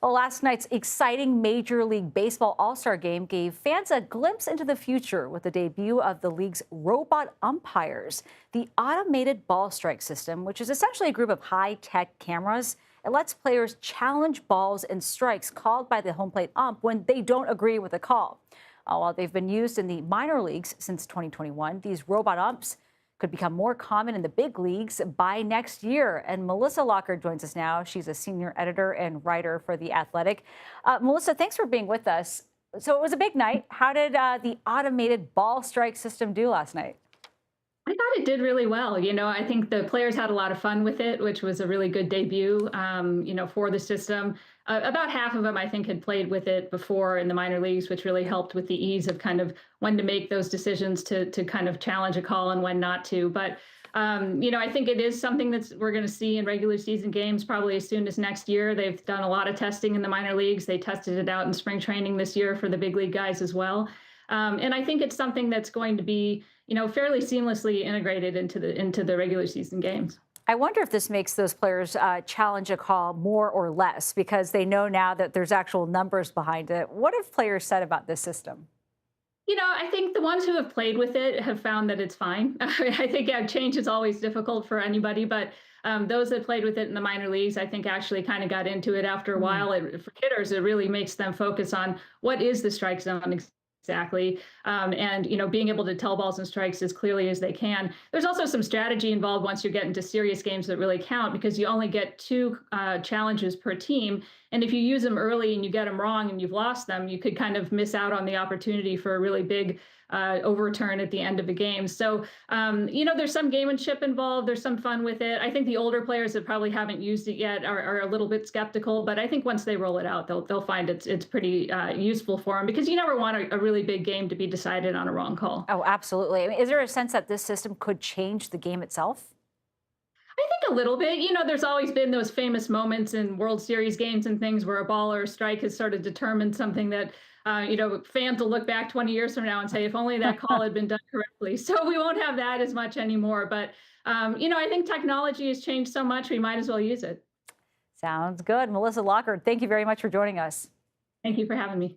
Well, last night's exciting Major League Baseball All-Star game gave fans a glimpse into the future with the debut of the league's robot umpires. The automated ball strike system, which is essentially a group of high-tech cameras, it lets players challenge balls and strikes called by the home plate ump when they don't agree with the call. While they've been used in the minor leagues since 2021, these robot umps could become more common in the big leagues by next year. And Melissa Lockard joins us now. She's a senior editor and writer for The Athletic. Melissa, thanks for being with us. So it was a big night. How did the automated ball strike system do last night? I thought it did really well. I think the players had a lot of fun with it, which was a really good debut, for the system. About half of them, I think, had played with it before in the minor leagues, which really helped with the ease of kind of when to make those decisions to kind of challenge a call and when not to. But I think it is something we're going to see in regular season games probably as soon as next year. They've done a lot of testing in the minor leagues. They tested it out in spring training this year for the big league guys as well. And I think it's something that's going to be, fairly seamlessly integrated into the regular season games. I wonder if this makes those players challenge a call more or less because they know now that there's actual numbers behind it. What have players said about this system? I think the ones who have played with it have found that it's fine. I think change is always difficult for anybody, but those that played with it in the minor leagues, I think actually kind of got into it after a while. For hitters, it really makes them focus on what is the strike zone exactly. And being able to tell balls and strikes as clearly as they can. There's also some strategy involved once you get into serious games that really count because you only get two challenges per team. And if you use them early and you get them wrong and you've lost them, you could kind of miss out on the opportunity for a really big overturn at the end of a game. So, there's some gamemanship involved. There's some fun with it. I think the older players that probably haven't used it yet are a little bit skeptical, but I think once they roll it out, they'll find it's pretty useful for them because you never want a really big game to be decided on a wrong call. Oh, absolutely. I mean, is there a sense that this system could change the game itself? I think a little bit. There's always been those famous moments in World Series games and things where a ball or a strike has sort of determined something that, fans will look back 20 years from now and say, if only that call had been done correctly. So we won't have that as much anymore. But, I think technology has changed so much, we might as well use it. Sounds good. Melissa Lockard, thank you very much for joining us. Thank you for having me.